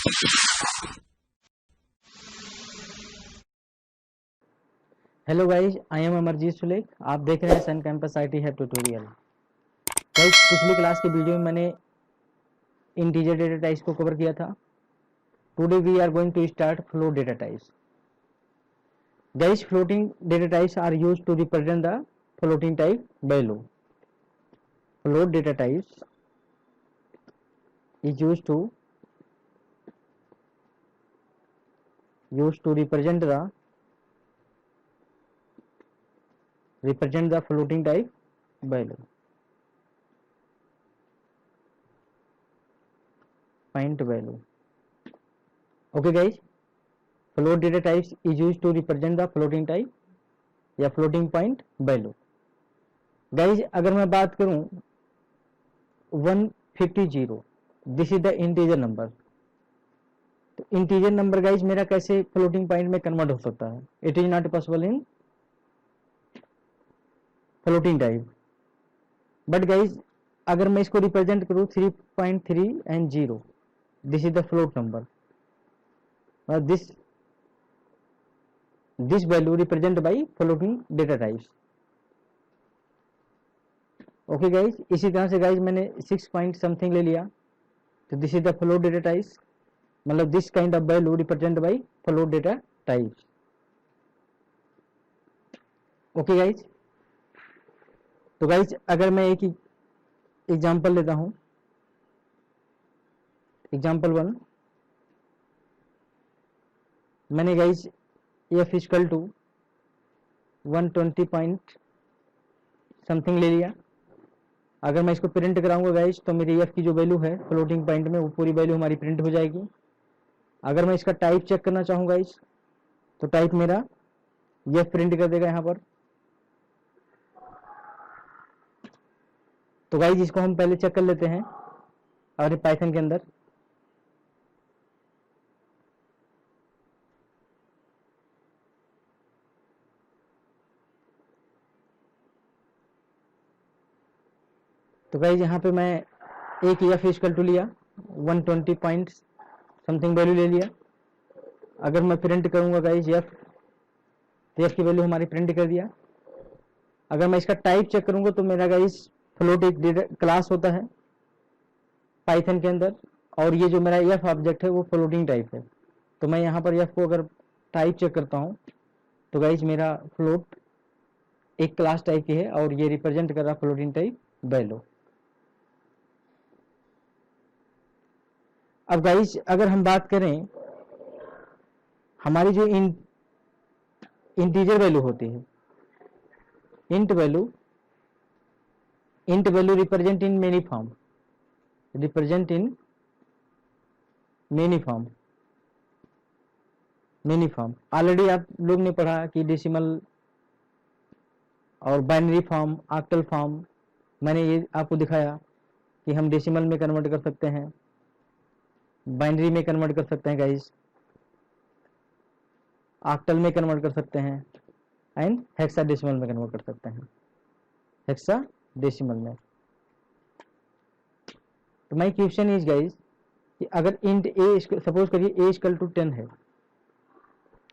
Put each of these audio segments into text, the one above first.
Hello guys, I am Amarjeet Sulekh. आप देख रहे हैं सन कैंपस आईटी है ट्यूटोरियल। गाइज, पिछली क्लास की वीडियो में मैंने इंटीजर डेटा टाइप्स को कवर किया था। Today we are going to start float data types. Guys, floating data types are used to represent the floating type value. Float data types is used to represent the floating type value. Point value. Okay guys, float data types is used to represent the floating type या floating point value. Guys, अगर मैं बात करूं 150, this is the integer number. तो integer number guys मेरा कैसे floating point में convert हो सकता है? It is not possible in floating type. But guys अगर मैं इसको रिप्रेजेंट करूं 3.3 and 0, this is the float number. This value represent by floating data types. Okay guys, इसी तरह से गाइज मैंने 6 पॉइंट समथिंग ले लिया, तो this is the float data types. मतलब this kind of value represent by float data types. Okay guys, तो guys अगर मैं एक एग्जांपल लेता हूं, एग्जांपल 1, मैंने guys F equal to 120 point something ले लिया। अगर मैं इसको प्रिंट कराऊंगा गाइज तो मेरी एफ की जो वैल्यू है फ्लोटिंग पॉइंट में वो पूरी वैल्यू हमारी प्रिंट हो जाएगी। अगर मैं इसका टाइप चेक करना चाहूँ गाइज तो टाइप मेरा एफ प्रिंट कर देगा यहाँ पर। तो गाइज इसको हम पहले चेक कर लेते हैं और पाइथन के अंदर। तो गाइज यहाँ पे मैं एक एफ इक्वल टू लिया 120 पॉइंट समथिंग वैल्यू ले लिया। अगर मैं प्रिंट करूंगा गाइज एफ, तो एफ की वैल्यू हमारी प्रिंट कर दिया। अगर मैं इसका टाइप चेक करूंगा तो मेरा गाइज फ्लोट एक क्लास होता है पाइथन के अंदर, और ये जो मेरा एफ ऑब्जेक्ट है वो फ्लोटिंग टाइप है। तो मैं यहाँ पर एफ को अगर टाइप चेक करता हूँ तो गाइज मेरा फ्लोट एक क्लास टाइप की है और ये रिप्रेजेंट कर रहा फ्लोटिंग टाइप वैल्यू। अब गाइज अगर हम बात करें हमारी जो इंटीजर वैल्यू होती है, int value represent in many form, many form. Already आप लोग ने पढ़ा कि डेसिमल और बाइनरी फॉर्म, ऑक्टल फॉर्म। मैंने ये आपको दिखाया कि हम डेसिमल में कन्वर्ट कर सकते हैं, बाइनरी में कन्वर्ट कर सकते हैं गाइज, ऑक्टल में कन्वर्ट कर सकते हैं एंड हेक्साडेसिमल में कन्वर्ट कर सकते हैं, हेक्साडेसिमल में। तो माय क्वेश्चन इज गाइज कि अगर इंट ए, सपोज करिए ए इक्वल टू 10 है,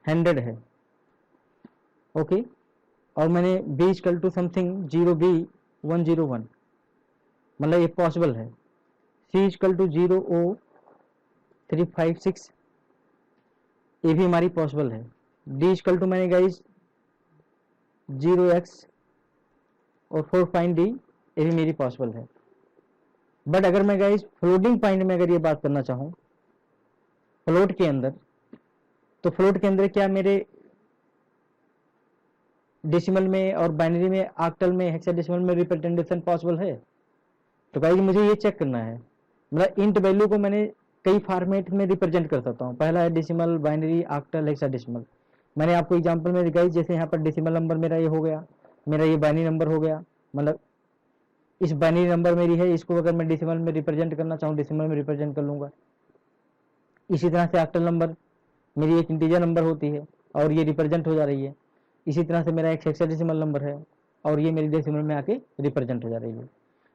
100 है, ओके, और मैंने B equal to something 0b 101, मतलब ये पॉसिबल है। सी इक्वल टू 0o 356, ये भी हमारी पॉसिबल है। डी इक्वल टू मैंने गाइज 0x और 4 फाइंड डी, ये भी मेरी पॉसिबल है। बट अगर मैं गाइज फ्लोटिंग पॉइंट में अगर ये बात करना चाहूँ फ्लोट के अंदर, तो फ्लोट के अंदर क्या मेरे डेसिमल में और बाइनरी में, ऑक्टल में, हेक्साडेसिमल में रिप्रेजेंटेशन पॉसिबल है? तो गाइज मुझे ये चेक करना है। मतलब इंट वैल्यू को मैंने कई फॉर्मेट में रिप्रेजेंट कर सकता हूँ। पहला है डेसिमल, बाइनरी, ऑक्टल, हेक्साडेसिमल। मैंने आपको एग्जांपल में दिखाई, जैसे यहाँ पर डेसिमल नंबर मेरा ये हो गया, मेरा ये बाइनरी नंबर हो गया। मतलब इस बाइनरी नंबर मेरी है, इसको अगर मैं डेसिमल में रिप्रेजेंट करना चाहूँ डेसिमल में रिप्रेजेंट कर लूंगा। इसी तरह से ऑक्टल नंबर मेरी एक इंटीजर नंबर होती है और ये रिप्रेजेंट हो जा रही है। इसी तरह से मेरा एक हेक्साडेसिमल नंबर है और ये मेरी डेसिमल में आके रिप्रेजेंट हो जा रही है।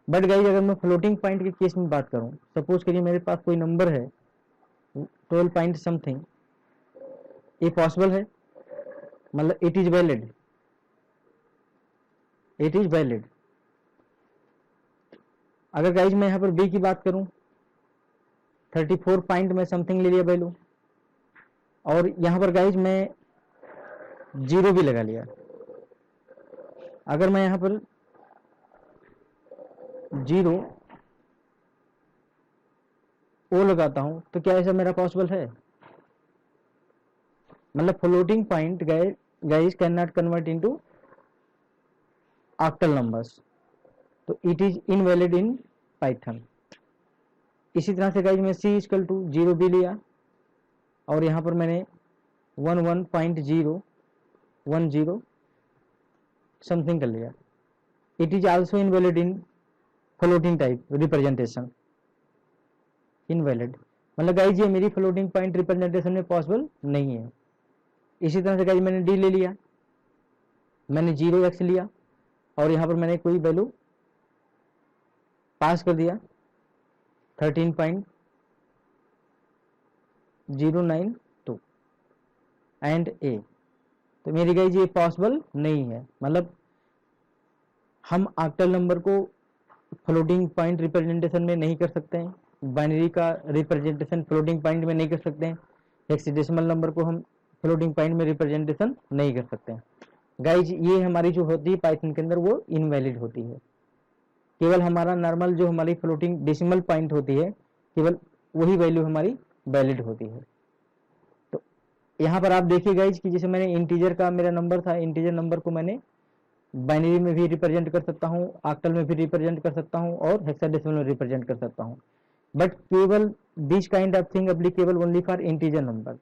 बट गाइज अगर मैं फ्लोटिंग पॉइंट के केस में बात करूं, सपोज करिए मेरे पास कोई नंबर है 12 पॉइंट समथिंग, ये पॉसिबल है, मतलब it is valid, it is valid. अगर गाइज मैं यहाँ पर बी की बात करूं, 34 पॉइंट में समथिंग ले लिया वैल्यू, और यहाँ पर गाइज मैं 0 भी लगा लिया। अगर मैं यहाँ पर 0 ओ लगाता हूं तो क्या ऐसा मेरा पॉसिबल है? मतलब floating point guys can not convert into octal numbers, तो it is invalid in Python. इसी तरह से गाइज मैं c इक्वल टू 0 भी लिया, और यहाँ पर मैंने 11.010 समथिंग कर लिया, it is also invalid in floating type representation, invalid. मतलब गाइज ये मेरी फ्लोटिंग पॉइंट रिप्रेजेंटेशन में पॉसिबल नहीं है। इसी तरह से गाइज मैंने डी ले लिया, मैंने 0x लिया, और यहाँ पर मैंने कोई वैल्यू पास कर दिया 13.092 एंड ए, तो मेरी गाइज ये पॉसिबल नहीं है। मतलब हम ऑक्टल नंबर को फ्लोटिंग पॉइंट रिप्रेजेंटेशन में नहीं कर सकते हैं, बाइनरी का रिप्रेजेंटेशन फ्लोटिंग पॉइंट में नहीं कर सकते हैं, हेक्साडेसिमल नंबर को हम फ्लोटिंग पॉइंट में रिप्रेजेंटेशन नहीं कर सकते हैं। गाइज ये हमारी जो होती है पाइथन के अंदर वो इनवैलिड होती है। केवल हमारा नॉर्मल जो हमारी फ्लोटिंग डेसिमल पॉइंट होती है, केवल वही वैल्यू हमारी वैलिड होती है। तो यहाँ पर आप देखिए गाइज कि जैसे मैंने इंटीजर का मेरा नंबर था, इंटीजर नंबर को मैंने बाइनरी में भी रिप्रेजेंट कर सकता हूँ, ऑक्टल में भी रिप्रेजेंट कर सकता हूँ, और हेक्साडेसिमल में रिप्रेजेंट कर सकता हूँ, बट केवल this kind of thing applicable only for integer number.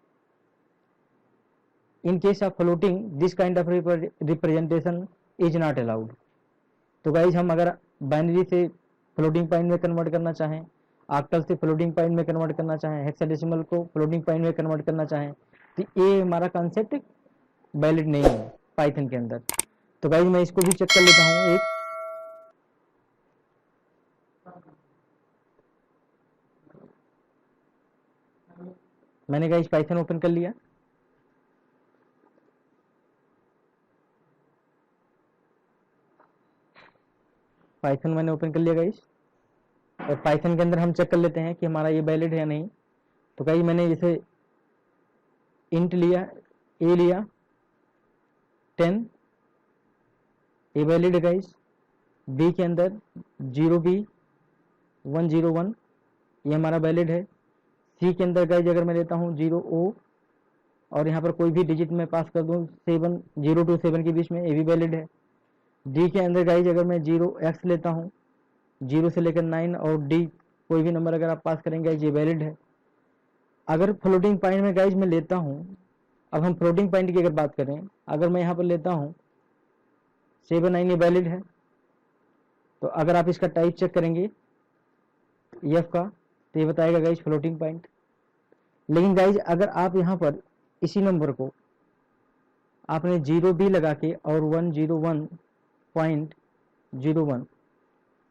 In case of floating this kind of representation is not allowed. तो गाइज हम अगर बाइनरी से फ्लोटिंग पॉइंट में कन्वर्ट करना चाहें, ऑक्टल से फ्लोटिंग पॉइंट में कन्वर्ट करना चाहें, हेक्साडेसिमल को फ्लोटिंग पॉइंट में कन्वर्ट करना चाहें, तो ये हमारा कॉन्सेप्ट वैलिड नहीं है पाइथन के अंदर। तो गाइज मैं इसको भी चेक कर लेता हूँ एक, मैंने गाइज पाइथन ओपन कर लिया, पाइथन मैंने ओपन कर लिया गाइज, और पाइथन के अंदर हम चेक कर लेते हैं कि हमारा ये वैलिड है या नहीं। तो गाइज मैंने जैसे इंट लिया, ए लिया 10, ए वैलिड है गाइज। बी के अंदर 0b101, ये हमारा वैलिड है। सी के अंदर गाइज अगर मैं लेता हूँ 0o, और यहाँ पर कोई भी डिजिट में पास कर दूँ 7, 0 to 7 के बीच में, ये भी वैलिड है। डी के अंदर गाइज अगर मैं 0x लेता हूँ, 0 से लेकर 9, और डी कोई भी नंबर अगर आप पास करेंगे ये वैलिड है। अगर फ्लोटिंग पॉइंट में गाइज मैं लेता हूँ, अब हम फ्लोटिंग पॉइंट की अगर बात करें, अगर मैं यहाँ पर लेता हूँ 7, 9, ये वैलिड है। तो अगर आप इसका टाइप चेक करेंगे एफ का, तो ये बताएगा गाइज फ्लोटिंग पॉइंट। लेकिन गाइज अगर आप यहाँ पर इसी नंबर को आपने 0b लगा के और 101.01,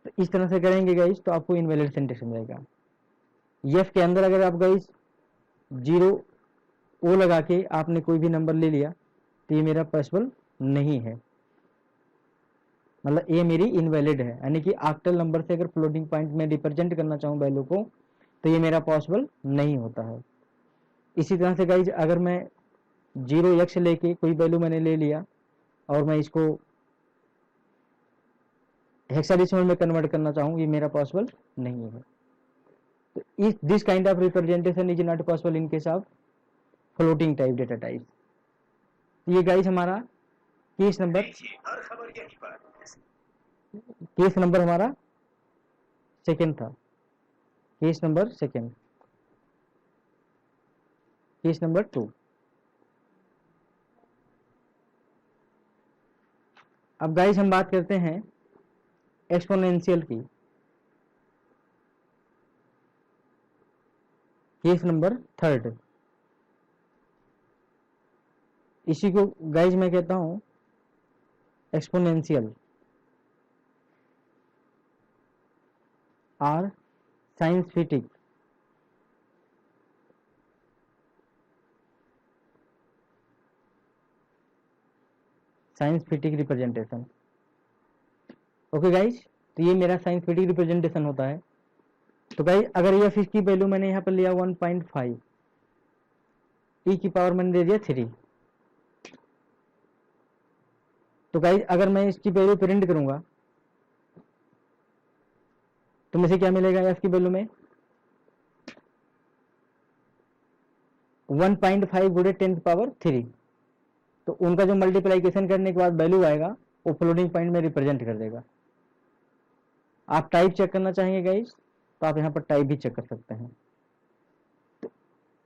तो इस तरह से करेंगे गाइज, तो आपको इनवैलिड सिंटेक्स मिलेगा। एफ के अंदर अगर आप गाइज 0o लगा के आपने कोई भी नंबर ले लिया, तो ये मेरा पॉसिबल नहीं है, मतलब ये मेरी इनवैलिड है। यानी कि ऑक्टल नंबर से अगर फ्लोटिंग पॉइंट में रिप्रेजेंट करना चाहूँ वैल्यू को, तो ये मेरा पॉसिबल नहीं होता है। इसी तरह से गाइज अगर मैं 0x लेके कोई वैल्यू मैंने ले लिया, और मैं इसको हेक्साडेसिमल में कन्वर्ट करना चाहूँ, ये मेरा पॉसिबल नहीं है। तो इस this kind of representation is not possible in case of floating type data type. ये गाइज हमारा केस नंबर हमारा सेकेंड था, case number second, case number 2। अब गाइज हम बात करते हैं एक्सपोनेंशियल की, केस नंबर 3। इसी को गाइज मैं कहता हूं एक्सपोनेंशियल और scientific science फिटिक representation. Okay guys, तो ये मेरा साइंस फिटिक रिप्रेजेंटेशन होता है। तो गाइज अगर ये फिश की वैल्यू मैंने यहाँ पर लिया 1.5, ई की पावर मैंने दे दिया 3। तो गाइज अगर मैं इसकी वैल्यू प्रिंट करूंगा तो मुझे क्या मिलेगा एफ की वैल्यू में 1.5 गुणे 10⁻3। तो उनका जो मल्टीप्लाइकेशन करने के बाद वैल्यू आएगा वो फ्लोटिंग पॉइंट में रिप्रेजेंट कर देगा। आप टाइप चेक करना चाहेंगे गाइज तो आप यहाँ पर टाइप भी चेक कर सकते हैं। तो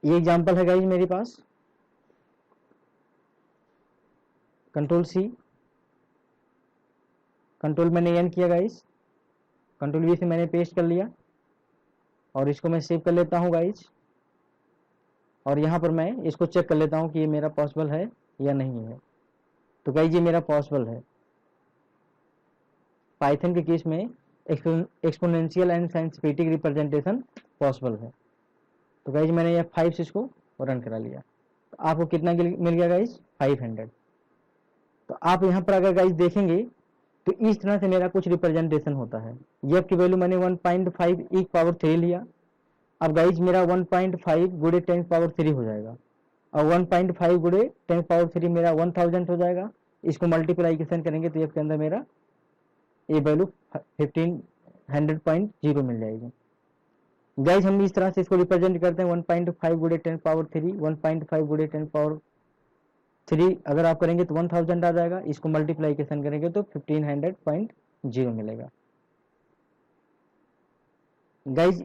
ये एग्जांपल है गाइज मेरे पास, कंट्रोल सी, कंट्रोल मैंने एन किया गाइज, कंट्रोल वी से मैंने पेस्ट कर लिया और इसको मैं सेव कर लेता हूँ गाइज। और यहाँ पर मैं इसको चेक कर लेता हूँ कि ये मेरा पॉसिबल है या नहीं है। तो गाइज ये मेरा पॉसिबल है। पाइथन के केस में exponential and scientific representation possible है। तो गाइज मैंने ये 5 से इसको रन करा लिया। तो आपको कितना मिल गया गाइज 500। तो आप यहाँ पर अगर गाइज देखेंगे तो इस तरह से मेरा कुछ रिप्रेजेंटेशन होता है। ये की वैल्यू मैंने 1.5 ई पावर 3 लिया। अब गाइज मेरा 1.5 गुणे 10⁻3 हो जाएगा और 1.5 गुणे 10⁻3 मेरा 1000 हो जाएगा। इसको मल्टीप्लाइकेशन करेंगे तो इसके अंदर मेरा ये वैल्यू 1500.0 मिल जाएगी। गाइज हम इस तरह से इसको रिप्रेजेंट करते हैं 1.5 गुणे 10⁻3, 1.5 गुणे 10⁻3 अगर आप करेंगे तो 1000 आ जाएगा। इसको मल्टीप्लाइकेशन करेंगे तो 1500.0 मिलेगा। गाइज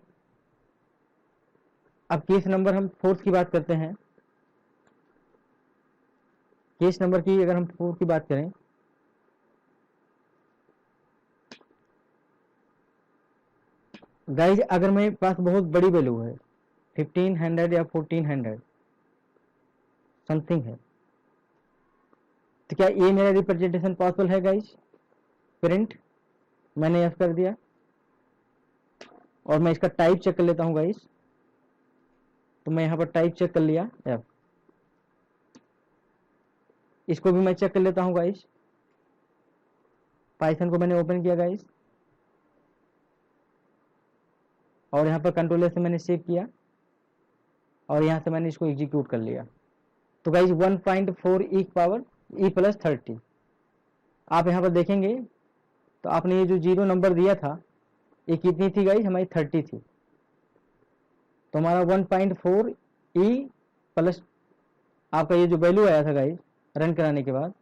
अब केस नंबर हम 4 की बात करते हैं। केस नंबर की अगर हम 4 की बात करें गाइज अगर मेरे पास बहुत बड़ी वैल्यू है 1500 या 1400 समथिंग है तो क्या ये मेरा रिप्रेजेंटेशन पॉसिबल है गाइज? प्रिंट मैंने यस कर दिया और मैं इसका टाइप चेक कर लेता हूँ गाइज। तो मैं यहाँ पर टाइप चेक कर लिया एफ, इसको भी मैं चेक कर लेता हूँ गाइज। पाइथन को मैंने ओपन किया गाइज और यहाँ पर कंट्रोलर से मैंने सेव किया और यहाँ से मैंने इसको एग्जीक्यूट कर लिया। तो गाइज 1.4 ई पावर ई प्लस 30 आप यहाँ पर देखेंगे तो आपने ये जो 0 नंबर दिया था ये कितनी थी गाइज? हमारी 30 थी। तो हमारा 1.4 ई प्लस आपका ये जो वैल्यू आया था गाइज रन कराने के बाद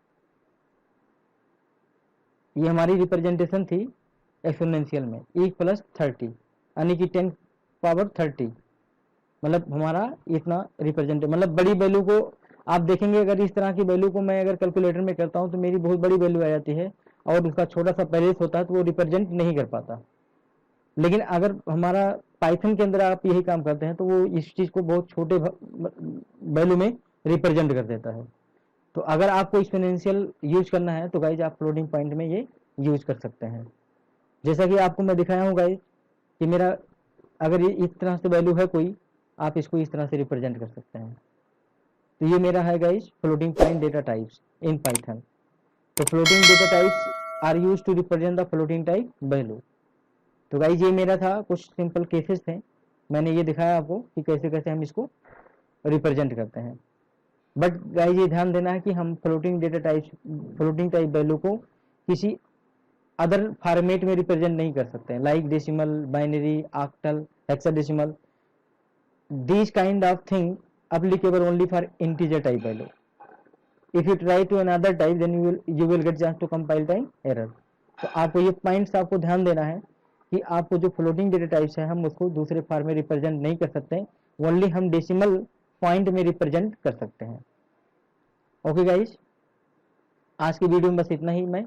ये हमारी रिप्रेजेंटेशन थी एक्सपोनेंशियल में ई प्लस 30 यानी कि 10⁻30 मतलब हमारा इतना रिप्रेजेंट मतलब बड़ी वैल्यू को आप देखेंगे। अगर इस तरह की वैल्यू को मैं अगर कैलकुलेटर में करता हूं तो मेरी बहुत बड़ी वैल्यू आ जाती है और उसका छोटा सा पैलेस होता है तो वो रिप्रेजेंट नहीं कर पाता। लेकिन अगर हमारा पाइथन के अंदर आप यही काम करते हैं तो वो इस चीज को बहुत छोटे वैल्यू में रिप्रेजेंट कर देता है। तो अगर आपको एक्सपोनेंशियल यूज करना है तो गाइज आप फ्लोटिंग पॉइंट में ये यूज कर सकते हैं। जैसा कि आपको मैं दिखाया हूँ गाइज कि मेरा अगर ये इस तरह से वैल्यू है कोई आप इसको इस तरह से रिप्रेजेंट कर सकते हैं। तो ये मेरा है guys floating point data types in Python. तो floating data types are use to represent the floating type value. तो गाइज ये मेरा था कुछ सिंपल केसेस थे, मैंने ये दिखाया आपको कि कैसे कैसे हम इसको रिप्रेजेंट करते हैं। बट गाइज ये ध्यान देना है कि हम floating data type floating type value को किसी अदर फॉर्मेट में रिप्रेजेंट नहीं कर सकते हैं like decimal, binary, octal, hexadecimal. These kind of thing applicable only for integer type value. If you try to another type then you will get chance to compile time error. तो आपको ये points आपको ध्यान देना है कि आपको जो फ्लोटिंग डेटा टाइप्स है हम उसको दूसरे फॉर्म में रिप्रेजेंट नहीं कर सकते, ओनली हम डेसिमल पॉइंट में रिप्रेजेंट कर सकते हैं। ओके गाइज, आज की वीडियो में बस इतना ही। मैं